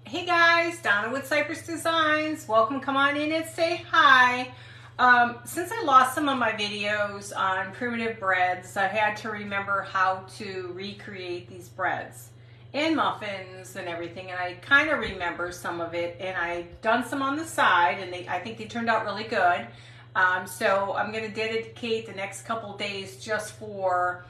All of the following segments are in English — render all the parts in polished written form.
Hey guys, Donna with Cypress Designs. Welcome, come on in and say hi. Since I lost some of my videos on primitive breads, I had to remember how to recreate these breads and muffins and everything, and I kind of remember some of it, and I've done some on the side, and I think they turned out really good. So I'm going to dedicate the next couple days just for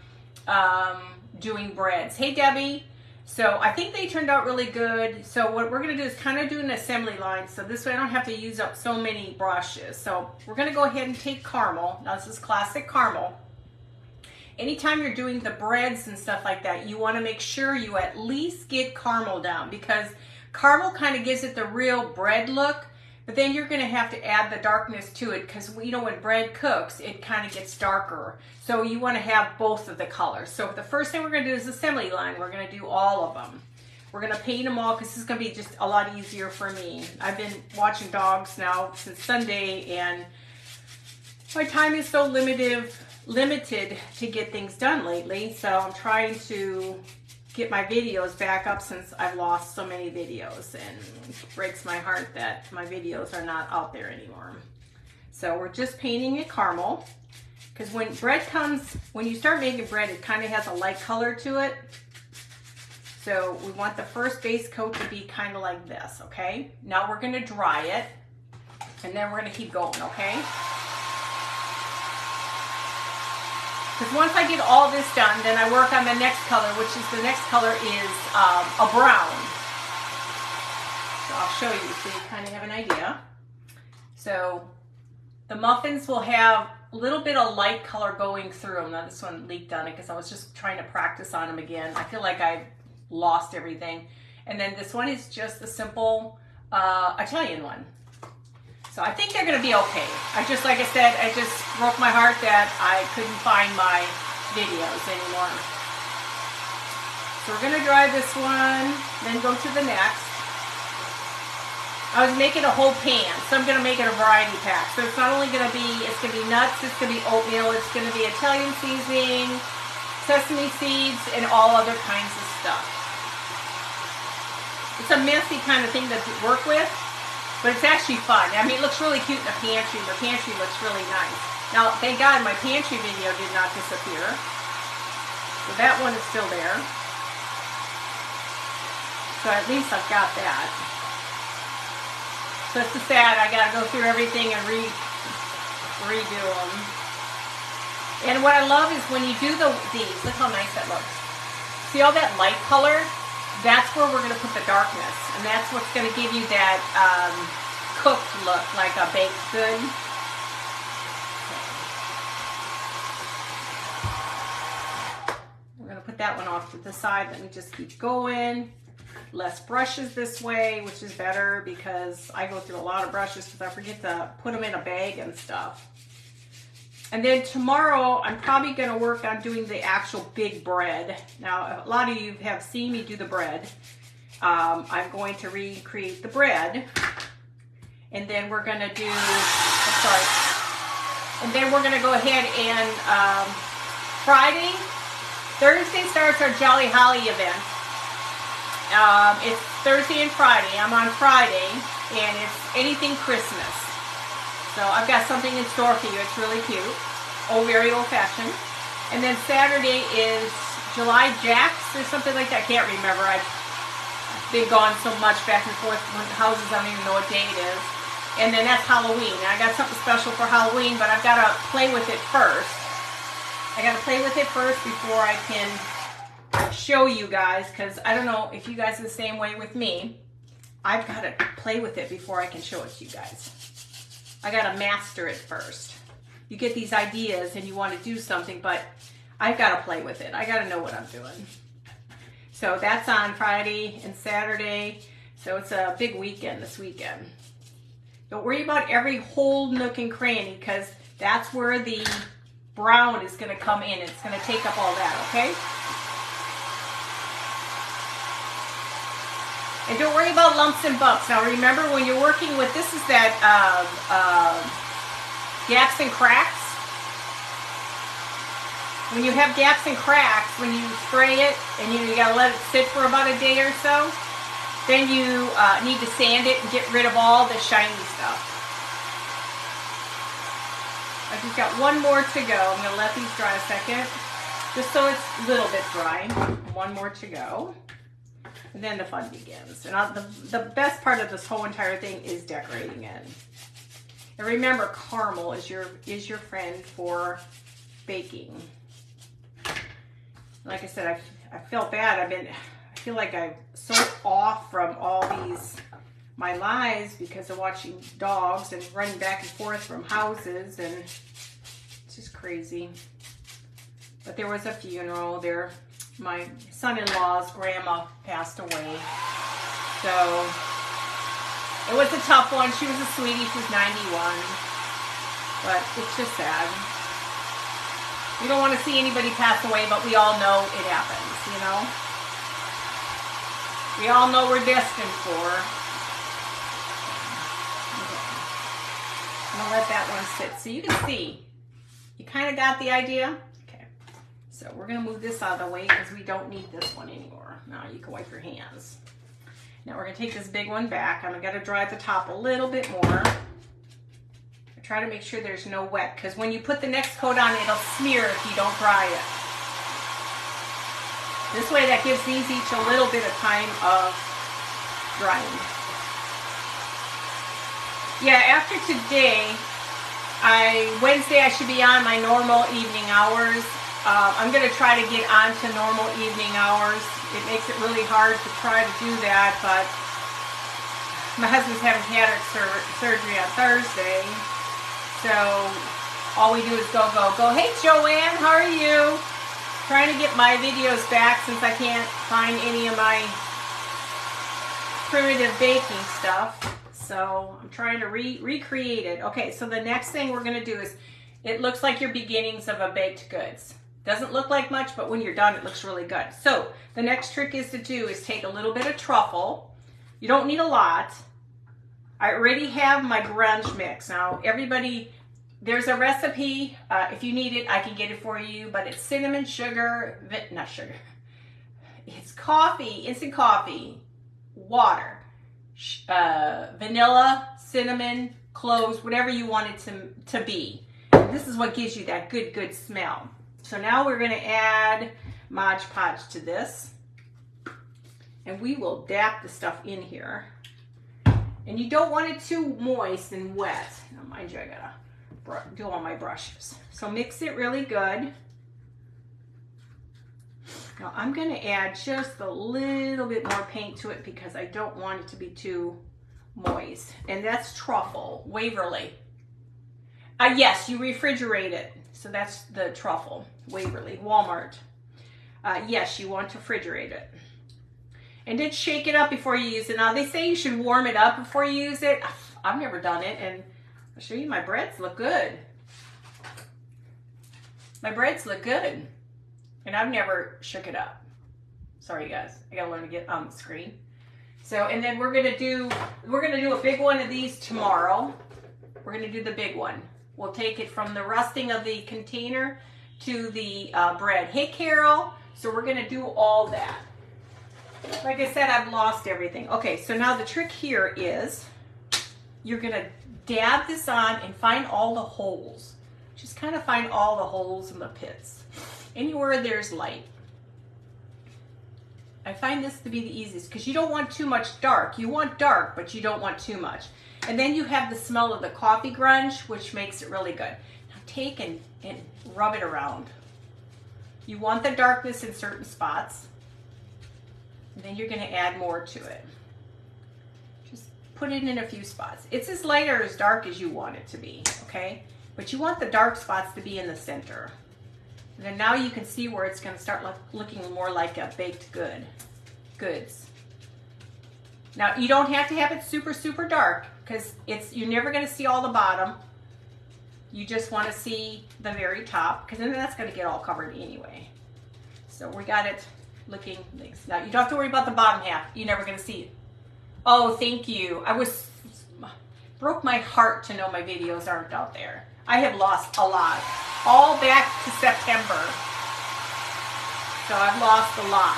doing breads. Hey Debbie. So I think they turned out really good. So what we're going to do is kind of do an assembly line. So this way I don't have to use up so many brushes. So we're going to go ahead and take caramel. Now this is classic caramel. Anytime you're doing the breads and stuff like that, you want to make sure you at least get caramel down, because caramel kind of gives it the real bread look. But then you're going to have to add the darkness to it, because you know when bread cooks, it kind of gets darker. So you want to have both of the colors. So the first thing we're going to do is assembly line. We're going to do all of them. We're going to paint them all because this is going to be just a lot easier for me. I've been watching dogs now since Sunday, and my time is so limited to get things done lately. So I'm trying to get my videos back up since I've lost so many videos, and it breaks my heart that my videos are not out there anymore. So we're just painting it caramel, because when you start making bread, it kind of has a light color to it. So we want the first base coat to be kind of like this, okay? Now we're going to dry it, and then we're going to keep going, okay? Because once I get all this done, then I work on the next color, which is the next color is a brown. So I'll show you so you kind of have an idea. So the muffins will have a little bit of light color going through them. Now this one leaked on it because I was just trying to practice on them again. I feel like I've lost everything. And then this one is just a simple Italian one. So I think they're going to be okay. Like I said, I just broke my heart that I couldn't find my videos anymore. So we're going to dry this one, then go to the next. I was making a whole pan, so I'm going to make it a variety pack. So it's not only going to be, it's going to be nuts, it's going to be oatmeal, it's going to be Italian seasoning, sesame seeds, and all other kinds of stuff. It's a messy kind of thing to work with, but it's actually fun. I mean, it looks really cute in the pantry. The pantry looks really nice. Now, thank God my pantry video did not disappear. So that one is still there. So at least I've got that. So it's just sad. I got to go through everything and redo them. And what I love is when you do these, look how nice that looks. See all that light color? That's where we're going to put the darkness, and that's what's going to give you that cooked look, like a baked good. Okay. We're going to put that one off to the side. Let me just keep going. Less brushes this way, which is better because I go through a lot of brushes because I forget to put them in a bag and stuff. And then tomorrow, I'm probably going to work on doing the actual big bread. Now, a lot of you have seen me do the bread. I'm going to recreate the bread. And then we're going to do, and then we're going to go ahead and Thursday starts our Jolly Holly event. It's Thursday and Friday. I'm on Friday, and it's anything Christmas. So I've got something in store for you. It's really cute. Very old-fashioned. And then Saturday is July Jacks or something like that. I can't remember. I've been gone so much back and forth from houses, I don't even know what day it is. And then that's Halloween. I got something special for Halloween, but I've got to play with it first. I got to play with it first before I can show you guys, because I don't know if you guys are the same way with me. I've got to play with it before I can show it to you guys. I got to master it first. You get these ideas and you want to do something, but I've got to play with it. I got to know what I'm doing. So that's on Friday and Saturday. So it's a big weekend this weekend. Don't worry about every whole nook and cranny, because that's where the brown is going to come in. It's going to take up all that, okay? And don't worry about lumps and bumps. Now remember, when you're working with, this is that gaps and cracks. When you have gaps and cracks, when you spray it and you gotta let it sit for about a day or so, Then you need to sand it and get rid of all the shiny stuff. I just got one more to go. I'm going to let these dry a second, just so it's a little bit dry. One more to go. And then the fun begins. And the best part of this whole entire thing is decorating it. And remember, caramel is your friend for baking. Like I said, I felt bad. I feel like I'm so off from all my lives because of watching dogs and running back and forth from houses, and it's just crazy. But there was a funeral there. My son-in-law's grandma passed away. So it was a tough one. She was a sweetie. She was 91. But it's just sad. We don't want to see anybody pass away, but we all know it happens, you know? We all know we're destined for. Okay. I'm going to let that one sit. So you can see, you kind of got the idea? Okay. So we're going to move this out of the way because we don't need this one anymore. Now you can wipe your hands. Now we're going to take this big one back. I'm going to dry the top a little bit more. Try to make sure there's no wet, because when you put the next coat on, it'll smear if you don't dry it. This way that gives these each a little bit of time of drying. Yeah, after today, Wednesday I should be on my normal evening hours. I'm going to try to get on to normal evening hours. It makes it really hard to try to do that, but my husband's having cataract surgery on Thursday. So all we do is go. Hey Joanne, how are you? Trying to get my videos back since I can't find any of my primitive baking stuff. So I'm trying to recreate it. Okay, so the next thing we're going to do is, it looks like your beginnings of a baked goods. Doesn't look like much, but when you're done, it looks really good. So the next trick is take a little bit of truffle. You don't need a lot. I already have my grunge mix. Now, everybody, there's a recipe. If you need it, I can get it for you. But it's cinnamon, sugar, not sugar. It's coffee, instant coffee, water, vanilla, cinnamon, cloves, whatever you want it to be. This is what gives you that good smell. So now we're going to add Mod Podge to this. And we will dap the stuff in here. And you don't want it too moist and wet. Now, mind you, I gotta do all my brushes. So mix it really good. Now I'm gonna add just a little bit more paint to it because I don't want it to be too moist. And that's truffle, Waverly. Yes, you refrigerate it. So that's the truffle, Waverly, Walmart. Yes, you want to refrigerate it. And then shake it up before you use it. Now, they say you should warm it up before you use it. I've never done it, and I'll show you my breads look good. My breads look good, and I've never shook it up. Sorry, guys. I gotta learn to get on the screen. So, and then we're gonna do a big one of these tomorrow. We're gonna do the big one. We'll take it from the rusting of the container to the bread. Hey, Carol. So we're gonna do all that. Like I said, I've lost everything. Okay, so now the trick here is you're going to dab this on and find all the holes. Just kind of find all the holes in the pits. Anywhere there's light. I find this to be the easiest because you don't want too much dark. You want dark, but you don't want too much. And then you have the smell of the coffee grunge, which makes it really good. Now take and rub it around. You want the darkness in certain spots. And then you're going to add more to it. Just put it in a few spots. It's as light or as dark as you want it to be, okay? But you want the dark spots to be in the center. And then now you can see where it's going to start looking more like a baked goods. Now, you don't have to have it super dark because you're never going to see all the bottom. You just want to see the very top because then that's going to get all covered anyway. So we got it looking nice. Now you don't have to worry about the bottom half. You're never going to see it. Oh, thank you. Broke my heart to know my videos aren't out there. I have lost a lot. All back to September. So I've lost a lot.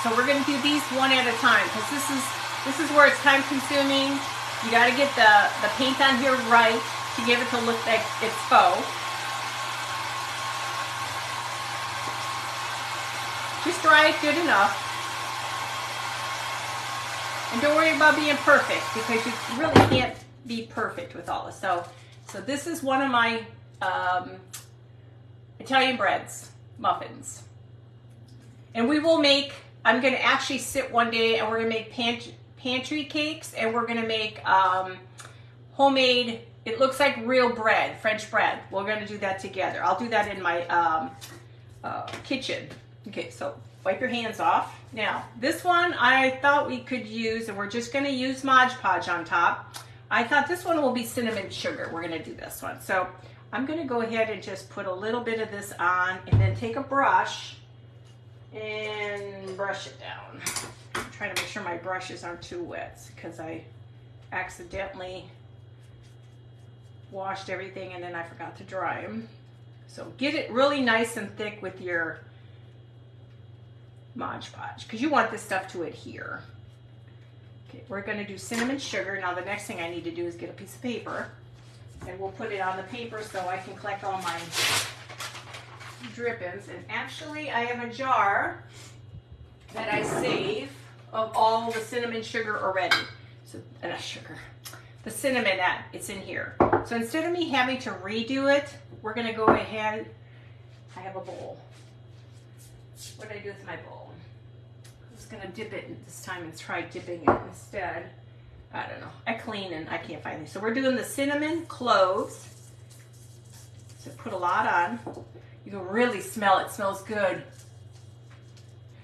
So we're going to do these one at a time because this is where it's time consuming. You got to get the paint on here right to give it to look like it's faux. Just dry it good enough. And don't worry about being perfect because you really can't be perfect with all this. So this is one of my Italian breads, muffins. And we will make, I'm going to actually sit one day and we're going to make pantry cakes, and we're going to make homemade, it looks like real bread, French bread. We're going to do that together. I'll do that in my kitchen. Okay, so wipe your hands off. Now, this one I thought we could use, and we're just going to use Mod Podge on top. I thought this one will be cinnamon sugar. We're going to do this one. So I'm going to go ahead and just put a little bit of this on, and then take a brush and brush it down. I'm trying to make sure my brushes aren't too wet because I accidentally washed everything and then I forgot to dry them. So get it really nice and thick with your Mod Podge because you want this stuff to adhere. Okay, we're going to do cinnamon sugar. Now the next thing I need to do is get a piece of paper, and we'll put it on the paper so I can collect all my drippings. And actually I have a jar that I save of all the cinnamon sugar already. So not sugar, the cinnamon that it's in here. So instead of me having to redo it, we're going to go ahead. I have a bowl. What did I do with my bowl? I was going to dip it this time and try dipping it instead. I don't know. I clean and I can't find it. So we're doing the cinnamon cloves. So put a lot on. You can really smell it. It smells good.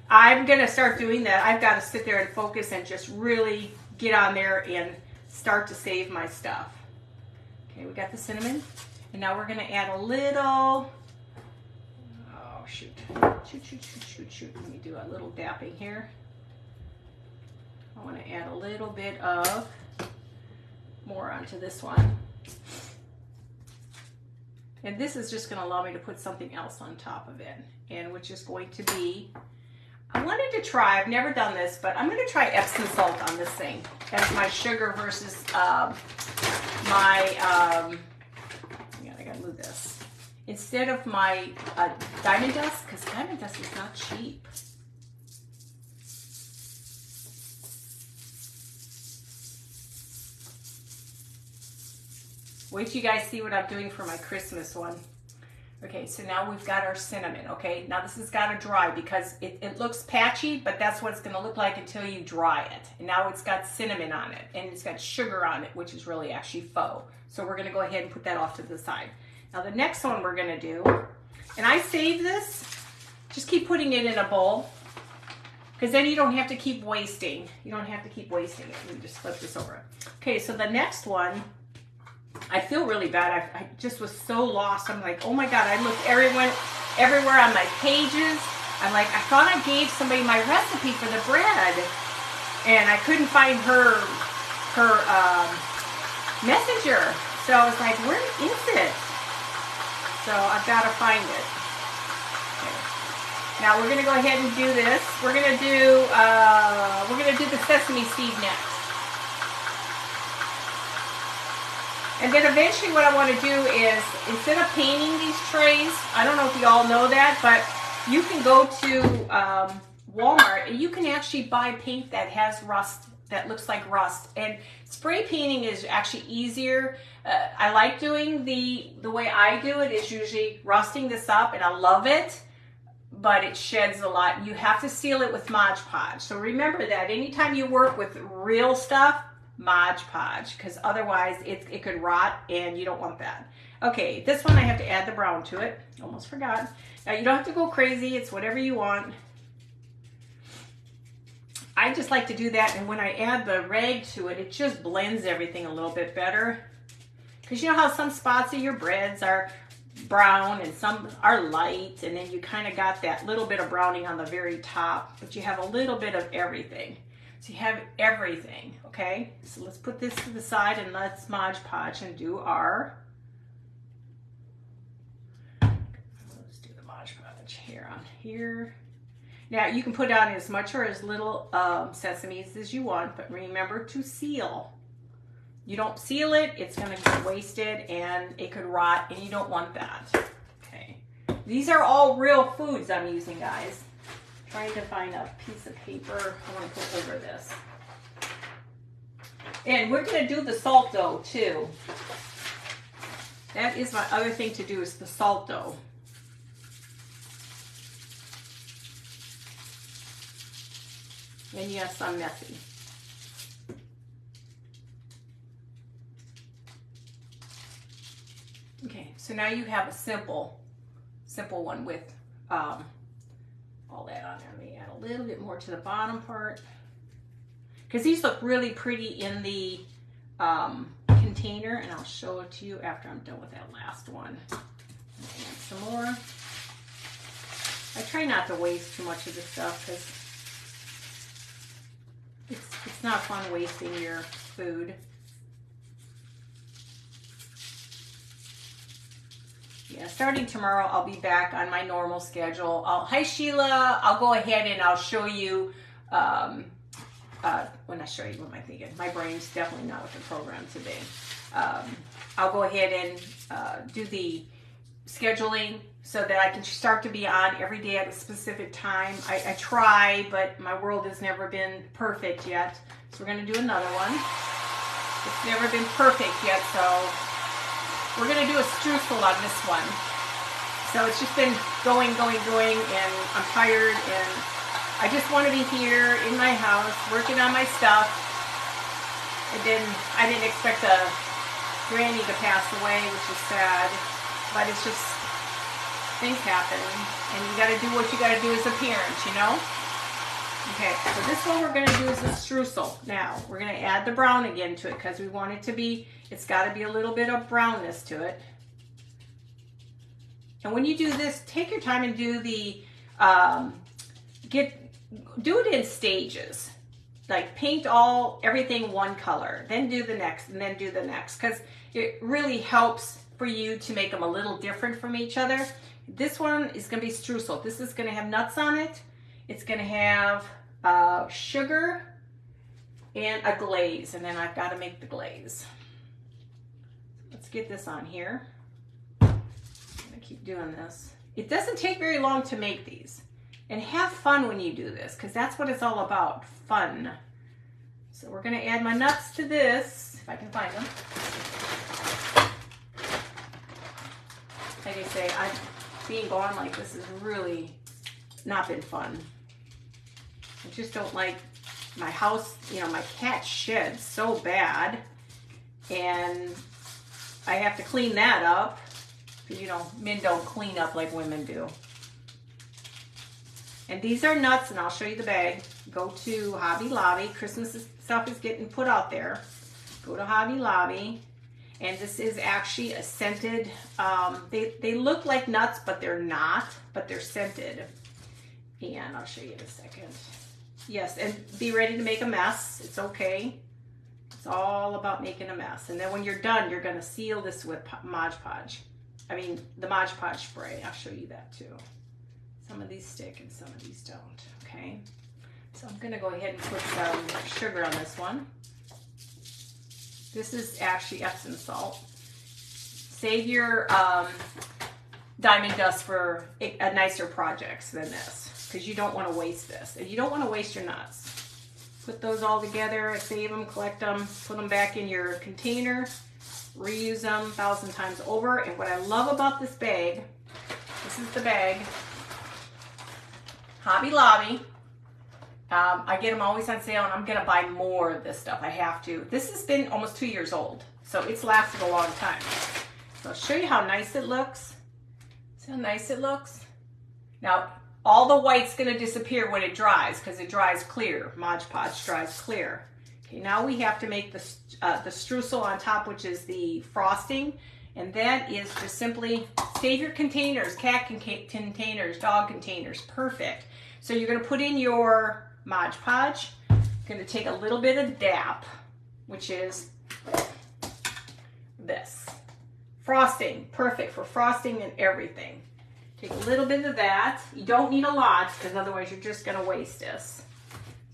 I'm going to start doing that. I've got to sit there and focus and just really get on there and start to save my stuff. Okay, we got the cinnamon. And now we're going to add a little, oh shoot. Shoot. Let me do a little dapping here. I want to add a little bit of more onto this one. And this is just going to allow me to put something else on top of it. And which is going to be, I wanted to try, I've never done this, but I'm going to try Epsom salt on this thing as my sugar versus my, I got to move this. Instead of my diamond dust, because diamond dust is not cheap. Wait till you guys see what I'm doing for my Christmas one. Okay, so now we've got our cinnamon, okay? Now this has got to dry because it looks patchy, but that's what it's going to look like until you dry it. And now it's got cinnamon on it, and it's got sugar on it, which is really actually faux. So we're going to go ahead and put that off to the side. Now the next one we're going to do, and I save this, just keep putting it in a bowl, because then you don't have to keep wasting. You don't have to keep wasting it. Let me just flip this over. Okay, so the next one, I feel really bad. I just was so lost. I'm like, oh my God, I looked everywhere on my pages. I'm like, I thought I gave somebody my recipe for the bread, and I couldn't find her messenger. So I was like, where is it? So I've got to find it. Okay. Now we're going to go ahead and do this. We're going to do the sesame seed next. And then eventually what I want to do is, instead of painting these trays, I don't know if you all know that, but you can go to Walmart and you can actually buy paint that has rust, that looks like rust. And spray painting is actually easier. I like doing the way I do it is usually rusting this up, and I love it, but it sheds a lot. You have to seal it with Mod Podge. So remember that anytime you work with real stuff, Mod Podge, because otherwise it could rot and you don't want that. Okay, this one I have to add the brown to it. Almost forgot. Now you don't have to go crazy. It's whatever you want. I just like to do that, and when I add the rag to it, it just blends everything a little bit better. Because you know how some spots of your breads are brown and some are light, and then you kind of got that little bit of browning on the very top, but you have a little bit of everything. So you have everything, okay? So let's put this to the side and let's Mod Podge and do our, let's do the Mod Podge here on here. Now you can put on as much or as little sesames as you want, but remember to seal. You don't seal it, it's going to get wasted and it could rot, and you don't want that. Okay. These are all real foods I'm using, guys. I'm trying to find a piece of paper I want to put over this. And we're going to do the salt dough too. That is my other thing to do, is the salt dough. And yes, I'm messy. Okay, so now you have a simple one with all that on there. Let me add a little bit more to the bottom part, because these look really pretty in the container, and I'll show it to you after I'm done with that last one. Add some more. I try not to waste too much of this stuff, because it's not fun wasting your food. Yeah, starting tomorrow, I'll be back on my normal schedule. Hi Sheila, I'll go ahead and I'll show you, when I show you, what am I thinking? My brain's definitely not with the program today. I'll go ahead and do the scheduling so that I can start to be on every day at a specific time. I try, but my world has never been perfect yet. So we're going to do another one. It's never been perfect yet, so we're going to do a streusel on this one. So it's just been going, and I'm tired, and I just want to be here in my house working on my stuff. I didn't expect a granny to pass away, which is sad, but it's just, things happen, and you got to do what you got to do as a parent, you know? Okay, so this one we're going to do is the streusel. Now, we're going to add the brown again to it, because we want it to be, it's got to be a little bit of brownness to it. And when you do this, take your time and do the, do it in stages. Like paint everything one color, then do the next, and then do the next, because it really helps for you to make them a little different from each other. This one is going to be streusel. This is going to have nuts on it. It's going to have sugar and a glaze, and then I've got to make the glaze. Let's get this on here. I'm going to keep doing this. It doesn't take very long to make these. And have fun when you do this, because that's what it's all about, fun. So we're going to add my nuts to this, if I can find them. Like I say, being gone like this has really not been fun. I just don't like my house, you know, my cat sheds so bad, and I have to clean that up, because, you know, men don't clean up like women do. And these are nuts, and I'll show you the bag. Go to Hobby Lobby. Christmas stuff is getting put out there. Go to Hobby Lobby. And this is actually a scented, they look like nuts, but they're not, but they're scented. And I'll show you in a second. Yes, and be ready to make a mess. It's okay. It's all about making a mess. And then when you're done, you're gonna seal this with Mod Podge. I mean, the Mod Podge spray. I'll show you that too. Some of these stick and some of these don't, okay? So I'm gonna go ahead and put some sugar on this one. This is actually Epsom salt. Save your diamond dust for nicer projects than this, because you don't want to waste this, and you don't want to waste your nuts. Put those all together, save them, collect them, put them back in your container, reuse them 1,000 times over. And what I love about this bag, this is the bag, Hobby Lobby. I get them always on sale, and I'm gonna buy more of this stuff. I have to. This has been almost 2 years old, so it's lasted a long time. So I'll show you how nice it looks. See how nice it looks? Now, all the white's gonna disappear when it dries, because it dries clear. Mod Podge dries clear. Okay, now we have to make the streusel on top, which is the frosting, and that is just simply save your containers, cat containers, dog containers, perfect. So you're gonna put in your Mod Podge. Going to take a little bit of DAP, which is this. Frosting, perfect for frosting and everything. Take a little bit of that. You don't need a lot because otherwise you're just gonna waste this.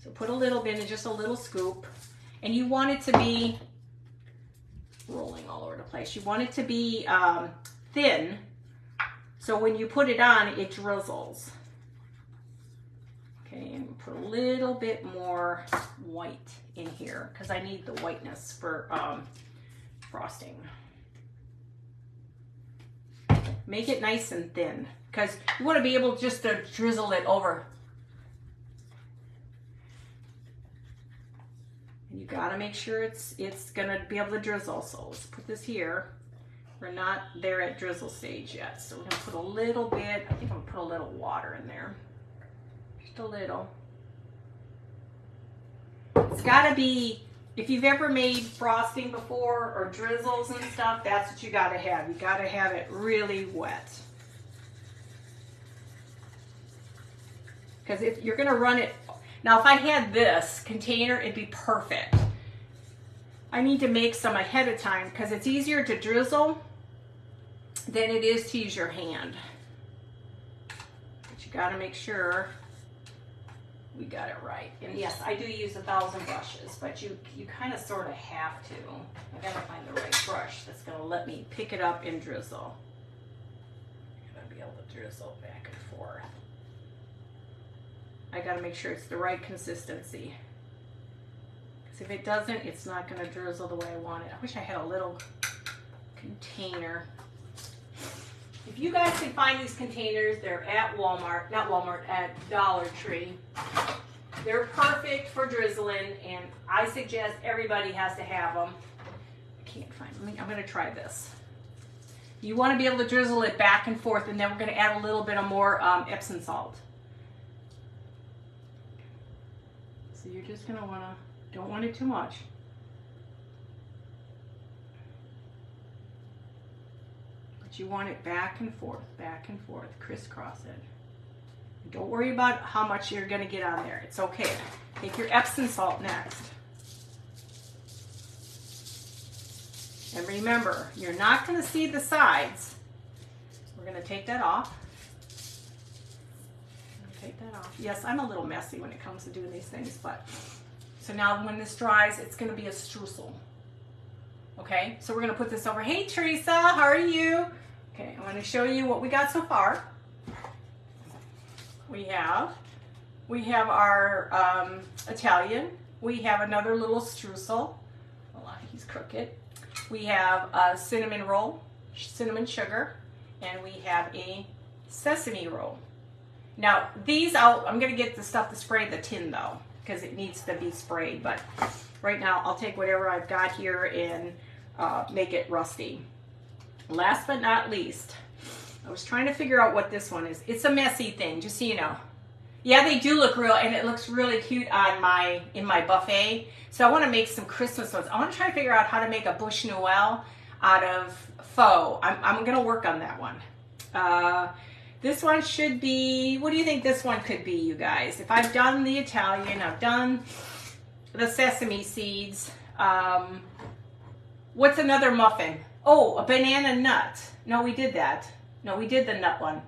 So put a little bit in, just a little scoop. And you want it to be rolling all over the place. You want it to be thin, so when you put it on, it drizzles. Okay, and put a little bit more white in here because I need the whiteness for frosting. Make it nice and thin because you want to be able just to drizzle it over. And you got to make sure it's going to be able to drizzle. So let's put this here. We're not there at drizzle stage yet. So we're going to put a little bit, I think I'm going to put a little water in there. Just a little. It's got to be, if you've ever made frosting before or drizzles and stuff, that's what you got to have. You got to have it really wet. Because if you're going to run it, now if I had this container, it'd be perfect. I need to make some ahead of time because it's easier to drizzle than it is to use your hand. But you got to make sure we got it right. And yes, I do use 1,000 brushes, but you kind of sort of have to. I got to find the right brush that's going to let me pick it up and drizzle. I got to be able to drizzle back and forth. I got to make sure it's the right consistency. Because if it doesn't, it's not going to drizzle the way I want it. I wish I had a little container. If you guys can find these containers, they're at Walmart, not Walmart, at Dollar Tree. They're perfect for drizzling, and I suggest everybody has to have them. I can't find them. I'm going to try this. You want to be able to drizzle it back and forth, and then we're going to add a little bit of more Epsom salt. So you're just going to want to, don't want it too much. But you want it back and forth, crisscross it. Don't worry about how much you're going to get on there. It's okay. Take your Epsom salt next. And remember, you're not going to see the sides. We're going to take that off. Take that off. Yes, I'm a little messy when it comes to doing these things, but so now when this dries, it's going to be a streusel. Okay, so we're going to put this over. Hey, Teresa, how are you? Okay, I'm going to show you what we got so far. We have our Italian. We have another little streusel. Oh, he's crooked. We have a cinnamon roll, cinnamon sugar, and we have a sesame roll. Now, these I'm going to get the stuff to spray the tin, though, because it needs to be sprayed. But right now, I'll take whatever I've got here and make it rusty. Last but not least, I was trying to figure out what this one is. It's a messy thing, just so you know. Yeah, they do look real, and it looks really cute on in my buffet. So I want to make some Christmas ones. I want to try to figure out how to make a Bûche Noël out of faux. I'm going to work on that one. This one should be, what do you think this one could be, you guys? If I've done the Italian, I've done the sesame seeds. What's another muffin? Oh, a banana nut. No, we did that. No, we did the nut one.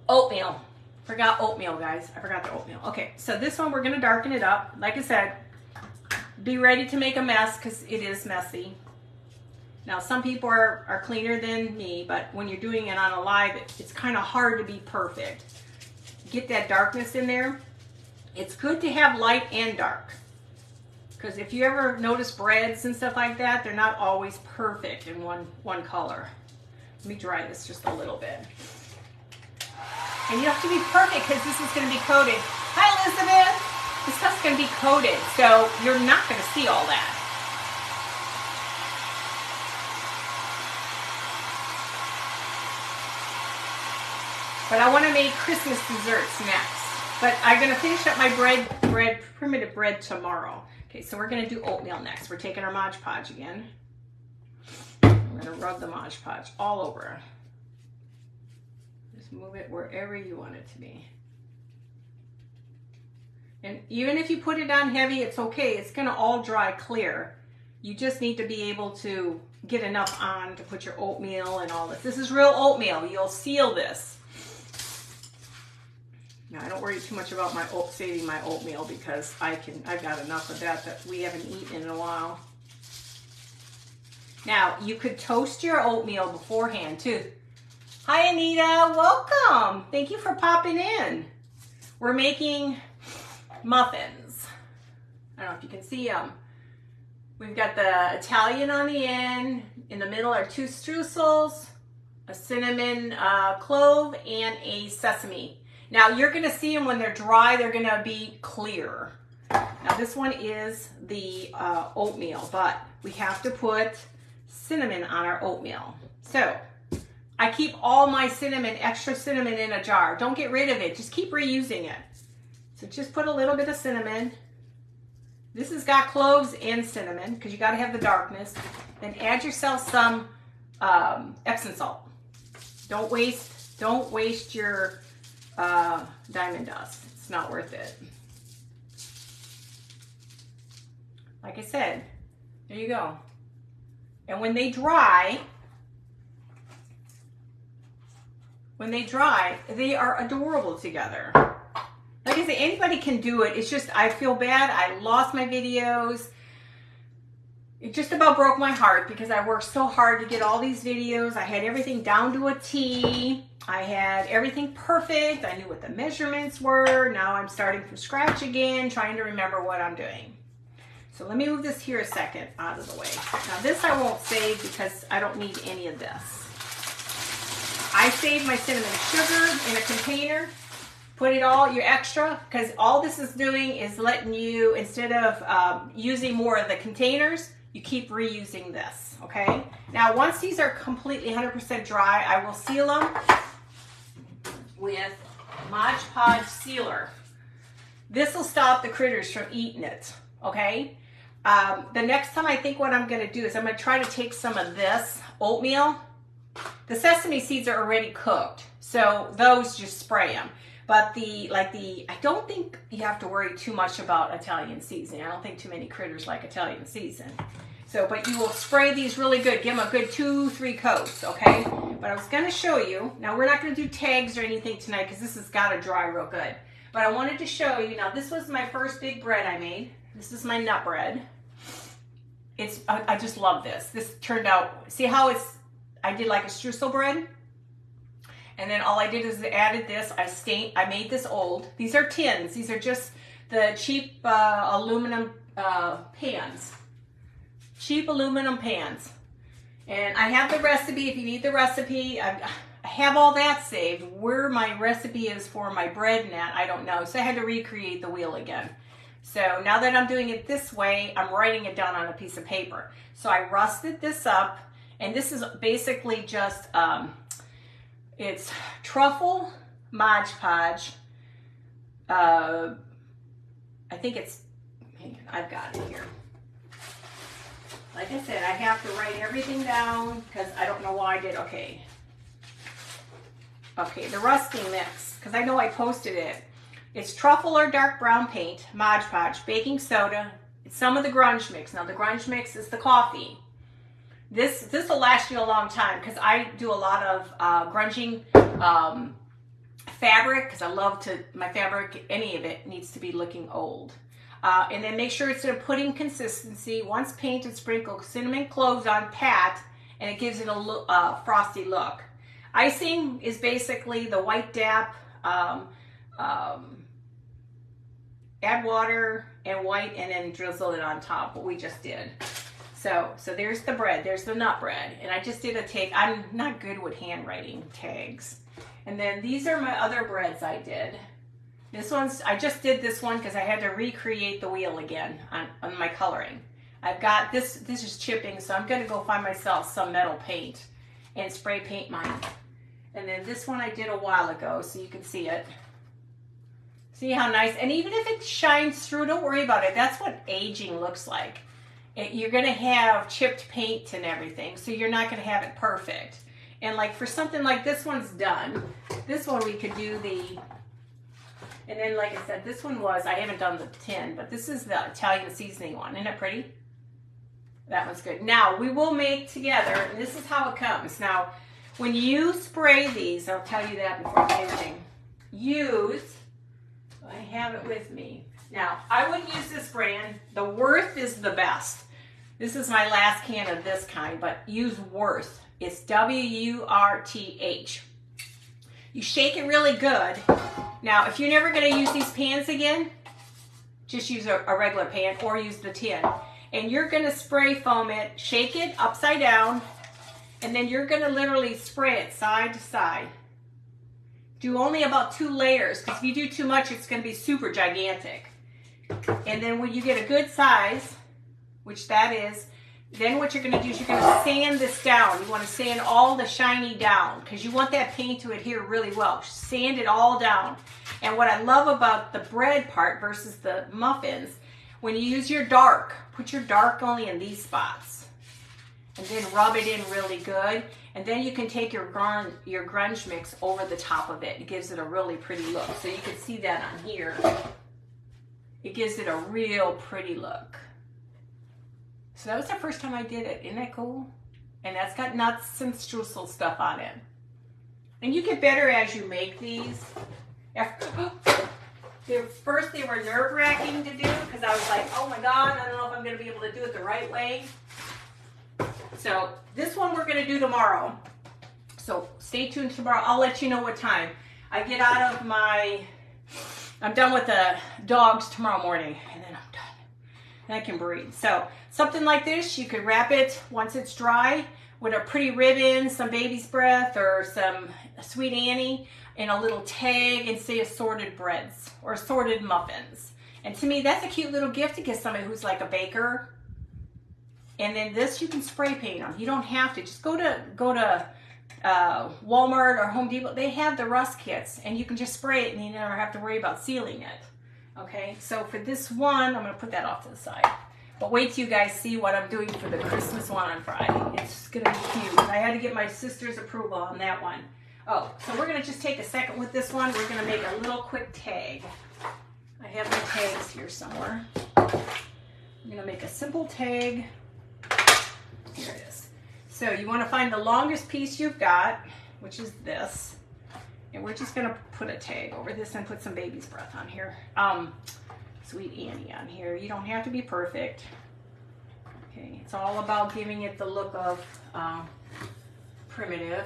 Oatmeal. Forgot oatmeal, guys. I forgot the oatmeal. Okay, so this one we're going to darken it up. Like I said, be ready to make a mess because it is messy. Now, some people are cleaner than me, but when you're doing it on a live, it's kind of hard to be perfect. Get that darkness in there. It's good to have light and dark. Because if you ever notice breads and stuff like that, they're not always perfect in one color. Let me dry this just a little bit. And you have to be perfect because this is going to be coated. Hi, Elizabeth. This stuff's going to be coated, so you're not going to see all that. But I want to make Christmas desserts next. But I'm going to finish up my primitive bread tomorrow. Okay, so we're going to do oatmeal next. We're taking our Mod Podge again. We're going to rub the Mod Podge all over. Just move it wherever you want it to be. And even if you put it on heavy, it's okay. It's going to all dry clear. You just need to be able to get enough on to put your oatmeal and all this. This is real oatmeal. You'll seal this. Now, I don't worry too much about my saving my oatmeal because I've got enough of that we haven't eaten in a while. Now, you could toast your oatmeal beforehand too. Hi, Anita. Welcome. Thank you for popping in. We're making muffins. I don't know if you can see them. We've got the Italian on the end. In the middle are 2 streusels, a cinnamon clove, and a sesame. Now, you're going to see them when they're dry. They're going to be clear. Now, this one is the oatmeal, but we have to put cinnamon on our oatmeal. So, I keep all my cinnamon, extra cinnamon in a jar. Don't get rid of it. Just keep reusing it. So, just put a little bit of cinnamon. This has got cloves and cinnamon because you got to have the darkness. Then add yourself some Epsom salt. Don't waste your diamond dust. It's not worth it. Like I said, there you go. And when they dry, they are adorable together. Like I say, anybody can do it. It's just, I feel bad. I lost my videos. It just about broke my heart because I worked so hard to get all these videos. I had everything down to a T. I had everything perfect. I knew what the measurements were. Now I'm starting from scratch again, trying to remember what I'm doing. So let me move this here a second out of the way. Now this I won't save because I don't need any of this. I saved my cinnamon sugar in a container. Put it all, your extra, because all this is doing is letting you, instead of using more of the containers, you keep reusing this, okay? Now, once these are completely 100% dry, I will seal them with Mod Podge Sealer. This will stop the critters from eating it, okay? The next time I think what I'm going to do is I'm going to try to take some of this oatmeal. The sesame seeds are already cooked, so those just spray them. But I don't think you have to worry too much about Italian seasoning. I don't think too many critters like Italian seasoning. So, but you will spray these really good. Give them a good 2-3 coats, okay? But I was going to show you. Now, we're not going to do tags or anything tonight because this has got to dry real good. But I wanted to show you. Now, this was my first big bread I made. This is my nut bread. I just love this. This turned out, see how I did like a streusel bread? And then all I did is added this. I made this old. These are tins. These are just the cheap aluminum pans. Cheap aluminum pans. And I have the recipe if you need the recipe. I have all that saved. Where my recipe is for my bread and that, I don't know. So I had to recreate the wheel again. So now that I'm doing it this way, I'm writing it down on a piece of paper. So I rusted this up. And this is basically just... it's truffle Mod Podge. I think it's, hang on, I've got it here. Like I said, I have to write everything down because I don't know why I did. Okay, the rusting mix, because I know I posted it. It's truffle or dark brown paint, Mod Podge, baking soda, it's some of the grunge mix. Now the grunge mix is the coffee. This will last you a long time because I do a lot of grunging fabric because I love to, my fabric, any of it needs to be looking old. And then make sure it's a pudding consistency. Once painted, sprinkle cinnamon cloves on pat and it gives it a frosty look. Icing is basically the white dap, add water and white and then drizzle it on top, what we just did. So there's the bread, there's the nut bread, and I just did a tag. I'm not good with handwriting tags. And then these are my other breads I did. I just did this one because I had to recreate the wheel again on my coloring. I've got, this is chipping, so I'm gonna go find myself some metal paint and spray paint mine. And then this one I did a while ago, so you can see it. See how nice, and even if it shines through, don't worry about it. That's what aging looks like. You're going to have chipped paint and everything, so you're not going to have it perfect. And like for something like this one's done, this one we could do and then like I said, this one was, I haven't done the tin, but this is the Italian seasoning one. Isn't it pretty? That one's good. Now, we will make together, and this is how it comes. Now, when you spray these, I'll tell you that before anything, I have it with me. Now, I wouldn't use this brand. The Wurth is the best. This is my last can of this kind, but use Wurth. It's W-U-R-T-H. You shake it really good. Now, if you're never going to use these pans again, just use a regular pan or use the tin. And you're going to spray foam it, shake it upside down, and then you're going to literally spray it side to side. Do only about 2 layers, because if you do too much, it's going to be super gigantic. And then when you get a good size, which that is, then what you're going to do is you're going to sand this down. You want to sand all the shiny down, because you want that paint to adhere really well. Sand it all down. And what I love about the bread part versus the muffins, when you use your dark, put your dark only in these spots. And then rub it in really good. And then you can take your grunge mix over the top of it. It gives it a really pretty look. So you can see that on here. It gives it a real pretty look. So that was the first time I did it. Isn't that cool? And that's got nuts and streusel stuff on it. And you get better as you make these. First they were nerve-wracking to do because I was like, oh my God, I don't know if I'm going to be able to do it the right way. So this one we're going to do tomorrow. So stay tuned tomorrow. I'll let you know what time. I get out of I'm done with the dogs tomorrow morning, and then I'm done. And I can breathe. So something like this, you could wrap it once it's dry with a pretty ribbon, some baby's breath, or some Sweet Annie, and a little tag, and say assorted breads or assorted muffins. And to me, that's a cute little gift to give somebody who's like a baker. And then this you can spray paint on. You don't have to. Just go to Walmart or Home Depot. They have the rust kits, and you can just spray it, and you never have to worry about sealing it. Okay, so for this one, I'm going to put that off to the side. But wait till you guys see what I'm doing for the Christmas one on Friday. It's going to be cute. I had to get my sister's approval on that one. Oh, so we're going to just take a second with this one. We're going to make a little quick tag. I have my tags here somewhere. I'm going to make a simple tag. Here it is. So you want to find the longest piece you've got, which is this. And we're just going to put a tag over this and put some baby's breath on here. Sweet Annie on here. You don't have to be perfect. Okay, it's all about giving it the look of primitive,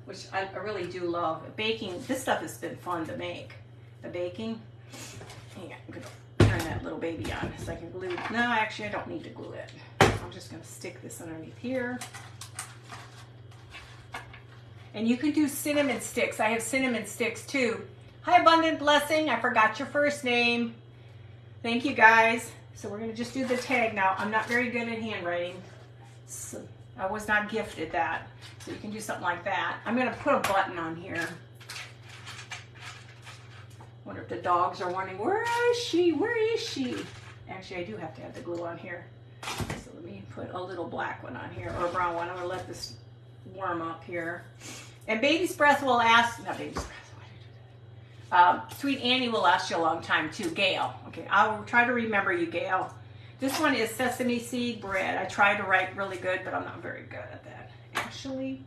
which I really do love. Baking, this stuff has been fun to make. The baking. Yeah, I'm going to turn that little baby on so I can glue. No, actually I don't need to glue it. I'm just going to stick this underneath here. And you can do cinnamon sticks. I have cinnamon sticks too. Hi, Abundant Blessing. I forgot your first name. Thank you, guys. So we're going to just do the tag now. I'm not very good at handwriting. So I was not gifted that. So you can do something like that. I'm going to put a button on here. Wonder if the dogs are wondering, where is she? Where is she? Actually, I do have to have the glue on here. So let me put a little black one on here, or a brown one. I'm going to let this warm up here. And baby's breath will last, not baby's breath, why did I do that? Sweet Annie will last you a long time too. Gail. Okay, I'll try to remember you, Gail. This one is sesame seed bread. I try to write really good, but I'm not very good at that. Actually,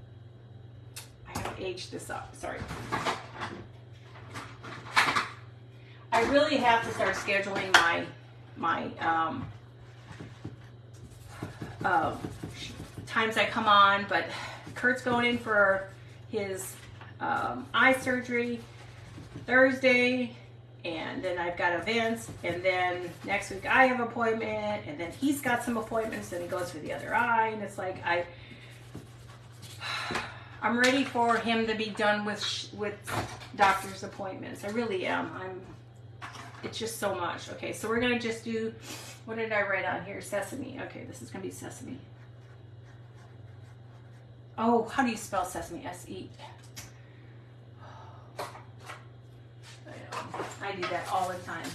I haven't aged this up. Sorry. I really have to start scheduling my times I come on, but Kurt's going in for his eye surgery Thursday, and then I've got events, and then next week I have an appointment, and then he's got some appointments, and he goes for the other eye, and it's like I'm ready for him to be done with doctor's appointments. I really am. It's just so much. Okay, so we're gonna just do, what did I write on here? Sesame. Okay, this is gonna be sesame. Oh, how do you spell sesame? S-E. I do that all the time.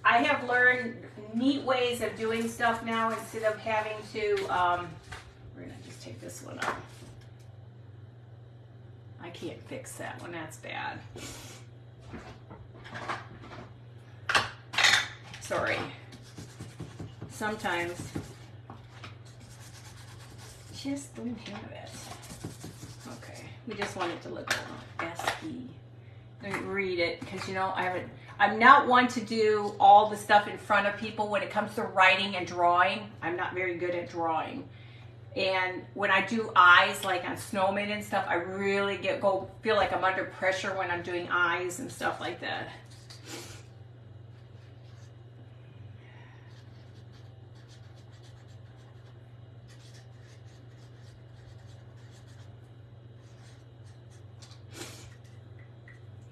I have learned neat ways of doing stuff now instead of having to, we're gonna just take this one out. I can't fix that one, that's bad. Sorry. Sometimes just don't have it. Okay, we just want it to look a little SE. Let me read it, because you know I'm not one to do all the stuff in front of people when it comes to writing and drawing. I'm not very good at drawing. And when I do eyes, like on snowmen and stuff, I really feel like I'm under pressure when I'm doing eyes and stuff like that.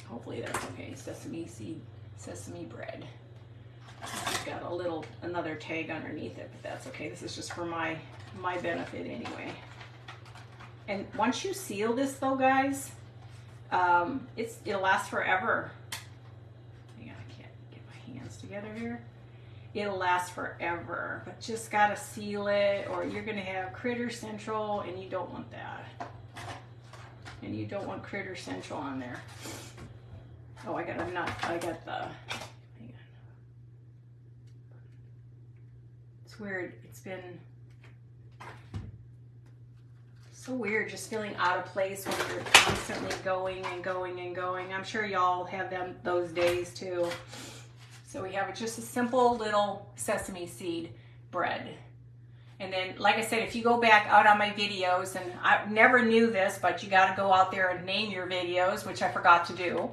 Hopefully that's okay. Sesame seed, sesame bread. It's got another tag underneath it, but that's okay. This is just for my benefit anyway. And once you seal this though, guys, it'll last forever. Hang on, I can't get my hands together here. It'll last forever, but just gotta seal it, or you're gonna have Critter Central, and you don't want that. And you don't want Critter Central on there. Oh, I got the, hang on. It's weird, it's been so weird just feeling out of place when you're constantly going and going and going. I'm sure y'all have those days too. So we have just a simple little sesame seed bread. And then, like I said, if you go back out on my videos, and I never knew this, but you got to go out there and name your videos, which I forgot to do.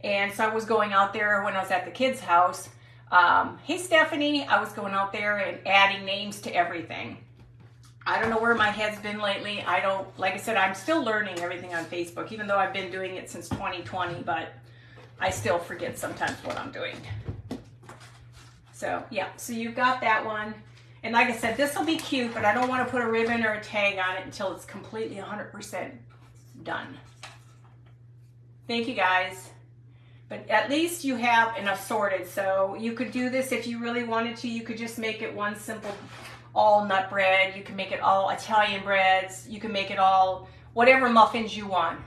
And so I was going out there when I was at the kids' house. Hey, Stephanie, I was going out there and adding names to everything. I don't know where my head's been lately. Like I said, I'm still learning everything on Facebook, even though I've been doing it since 2020, but I still forget sometimes what I'm doing. So, yeah, so you've got that one. And like I said, this will be cute, but I don't want to put a ribbon or a tag on it until it's completely 100% done. Thank you, guys. But at least you have an assorted, so you could do this if you really wanted to. You could just make it one simple all nut bread. You can make it all Italian breads. You can make it all whatever muffins you want.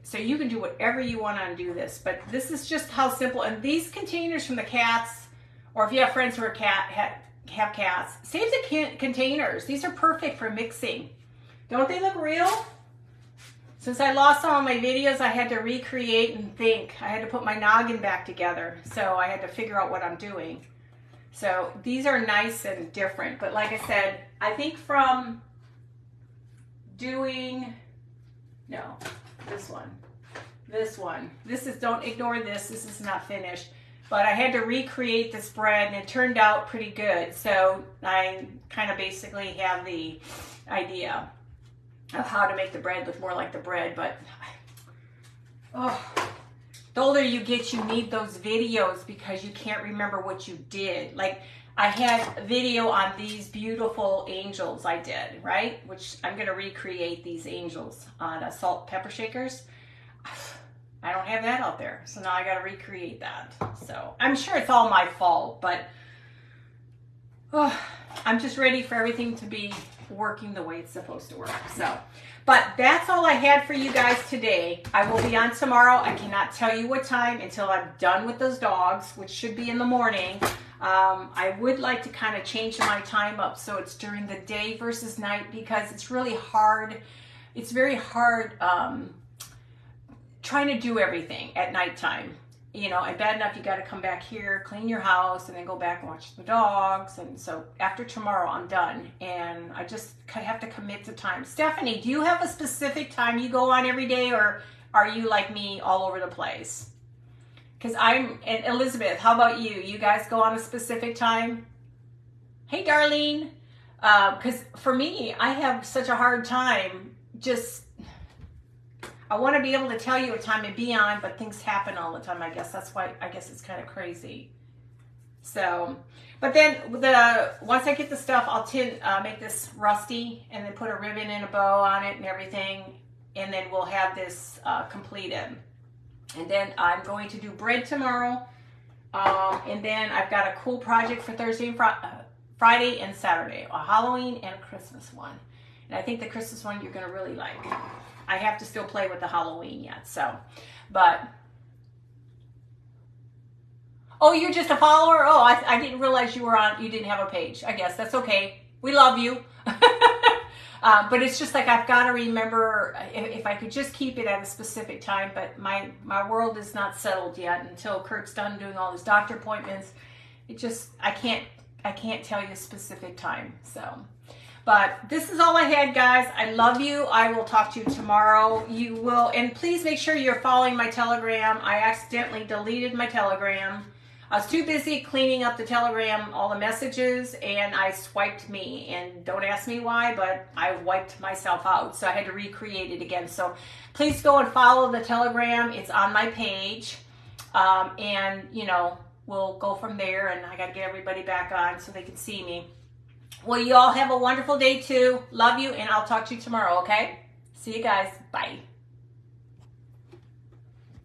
So you can do whatever you want to do this, but this is just how simple. And these containers from the cats, or if you have friends who are have cats, save the containers. These are perfect for mixing. Don't they look real? Since I lost all my videos, I had to recreate and think. I had to put my noggin back together. So I had to figure out what I'm doing. So these are nice and different. But like I said, I think from doing, no, this one. This is, don't ignore this. This is not finished. But I had to recreate this bread, and it turned out pretty good. So I kind of basically have the idea of how to make the bread look more like the bread. But the older you get, you need those videos because you can't remember what you did. Like I had a video on these beautiful angels I did, right? Which I'm going to recreate these angels on salt pepper shakers. I don't have that out there, so now I got to recreate that. So I'm sure it's all my fault, but I'm just ready for everything to be working the way it's supposed to work. So, but that's all I had for you guys today. I will be on tomorrow. I cannot tell you what time until I'm done with those dogs, which should be in the morning. I would like to kind of change my time up so it's during the day versus night, because it's really hard. It's very hard trying to do everything at nighttime. You know, and bad enough you got to come back here, clean your house, and then go back and watch the dogs. And so after tomorrow, I'm done. And I just have to commit to time. Stephanie, do you have a specific time you go on every day, or are you like me all over the place? Because and Elizabeth, how about you? You guys go on a specific time? Hey, Darlene. Because for me, I have such a hard time I want to be able to tell you what time to be on, but things happen all the time. I guess that's why, I guess it's kind of crazy. So, but then once I get the stuff, I'll make this rusty and then put a ribbon and a bow on it and everything. And then we'll have this completed. And then I'm going to do bread tomorrow. And then I've got a cool project for Thursday and Friday and Saturday, a Halloween and a Christmas one. And I think the Christmas one you're going to really like. I have to still play with the Halloween yet, so, but, oh, you're just a follower? Oh, I didn't realize you didn't have a page. I guess that's okay. We love you. But it's just like I've got to remember if I could just keep it at a specific time. But my world is not settled yet until Kurt's done doing all his doctor appointments. It just I can't tell you a specific time. So. But this is all I had, guys. I love you. I will talk to you tomorrow. You will, and please make sure you're following my Telegram. I accidentally deleted my Telegram. I was too busy cleaning up the Telegram, all the messages, and I swiped me. And don't ask me why, but I wiped myself out. So I had to recreate it again. So please go and follow the Telegram. It's on my page. And, you know, we'll go from there. And I got to get everybody back on so they can see me. Well, you all have a wonderful day too. Love you, and I'll talk to you tomorrow, okay? See you guys. Bye.